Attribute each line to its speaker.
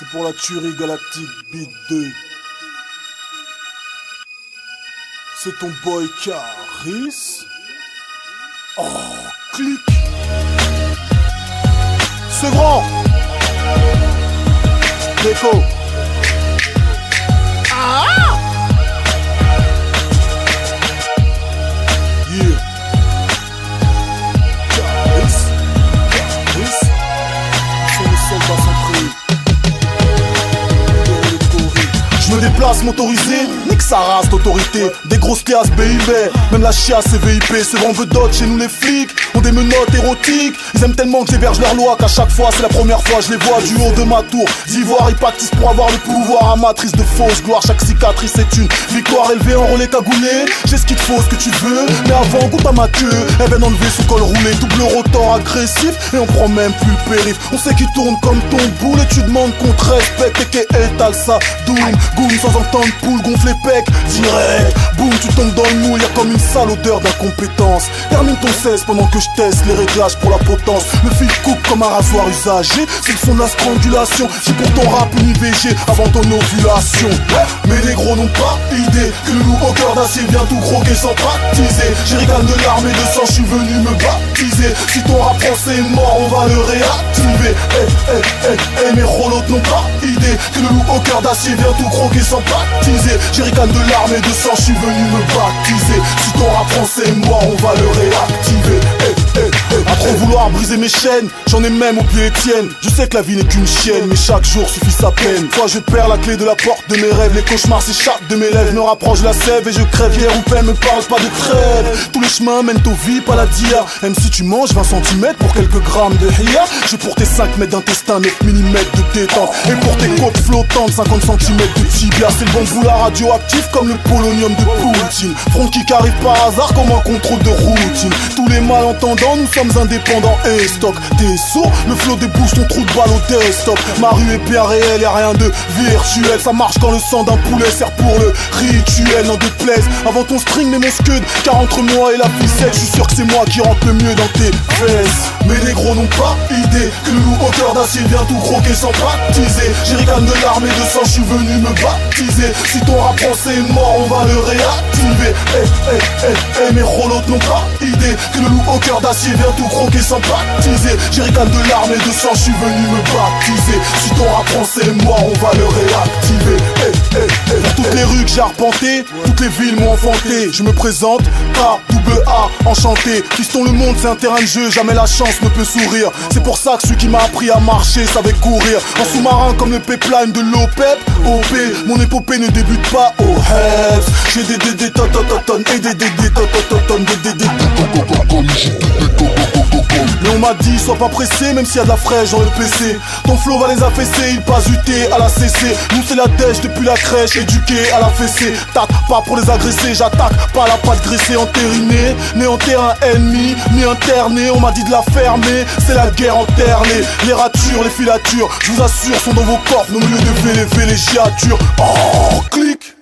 Speaker 1: C'est pour la tuerie galactique Beat 2. C'est ton boy Caris. Oh, clic. C'est grand. Déco. Ah. Yeah. Caris. Sont les soldats centrés. Je me déplace motorisé, nique sa race d'autorité. Des grosses classes BIB, même la chiasse c'est VIP. Ce vent vedette, chez nous les flics ont des menottes érotiques. Ils aiment tellement que j'héberge leur loi qu'à chaque fois c'est la première fois je les vois du haut de ma tour d'ivoire. Ils pactisent pour avoir le pouvoir, amatrice de fausse gloire. Chaque cicatrice est une victoire élevée en relais cagoulé. J'ai ce qu'il te faut, ce que tu veux, mais avant goûte à ma queue. Elle vient d'enlever son col roulé, double rotor agressif. Et on prend même plus le périph'. On sait qu'il tourne comme ton boule et tu demandes qu'on te respecte. Et qu'elle talsa, doom, goum, sans entendre poule, gonfle les pecs, direct. Boum, tu tombes dans le moule, y'a comme une sale odeur d'incompétence. Termine ton 16 pendant que je teste les réglages pour la potence. Le fil coupe comme un rasoir usagé, c'est le son de la strangulation. J'ai pour ton rap une IVG avant ton ovulation. Mais les gros n'ont pas idée que le loup au cœur d'acier vient tout croquer sans pratiser. J'ai ricane de l'armée de sang, je suis venu me baptiser. Si ton rap français est mort, on va le réactiver. Mes rolotes n'ont pas idée que le loup au cœur d'acier vient tout croquer sans pratiser. J'ai ricane de l'armée de sang, je suis venu me baptiser. Si ton rap français est mort, on va le réactiver. À trop vouloir briser mes chaînes, j'en ai même oublié les tiennes. Je sais que la vie n'est qu'une chienne, mais chaque jour suffit sa peine. Fois je perds la clé de la porte de mes rêves. Les cauchemars s'échappent de mes lèvres, me rapproche la sève et je crève. Hier ou peine, me parle pas de trêve. Tous les chemins mènent aux vies, pas la dia. Même si tu manges 20 cm pour quelques grammes de hiya. J'ai pour tes 5 mètres d'intestin, 9 mm de détente. Et pour tes côtes flottantes, 50 cm de tibia. C'est le bon boulard radioactif comme le polonium de Poutine. Front qui arrive par hasard comme un contrôle de routine. Tous les malentendants, nous sommes indépendants et stock. T'es sourd, le flot débouche ton trou de balle au desktop. Ma rue est bien réelle, y'a rien de virtuel. Ça marche quand le sang d'un poulet sert pour le rituel. N'en déplaise, avant ton string mais mon scud. Car entre moi et la ficelle, je suis sûr que c'est moi qui rentre le mieux dans tes fesses. Mais les gros n'ont pas idée que le loup au cœur d'acier vient tout croquer sans pratiser. J'ai ricane de l'armée de sang, je suis venu me baptiser. Si ton rap français est mort, on va le réactiver. Mes rolotes n'ont pas idée que le loup au cœur d'acier vient tout croquer sans pratiser. J'ai ricane de l'armée de sang, je suis venu me baptiser. Si ton rap français est mort, on va le réactiver. Dans toutes les rues que j'ai arpentées, toutes les villes m'ont enfanté. Je me présente, A, enchanté. Fiston, le monde c'est un terrain de jeu, jamais la chance ne peut sourire. C'est pour ça que celui qui m'a appris à marcher savait courir. En sous-marin comme le pipeline de l'OPEP. OP, mon épopée ne débute pas au HEPS. J'ai des totototonnes et des totototonnes, mais on m'a dit sois pas pressé même s'il y a de la fraîche dans le PC. Ton flow va les affaisser, il passe UT à la CC. Nous c'est la dèche depuis la crèche, éduqué à la fessée. Tac, pas pour les agresser, j'attaque, pas la patte graissée, entériné. Né en terrain ennemi, ni interné, on m'a dit de la fermer. C'est la guerre enternée, les ratures, les filatures, je vous assure sont dans vos corps, nos milieux de villégiature. Oh, clic.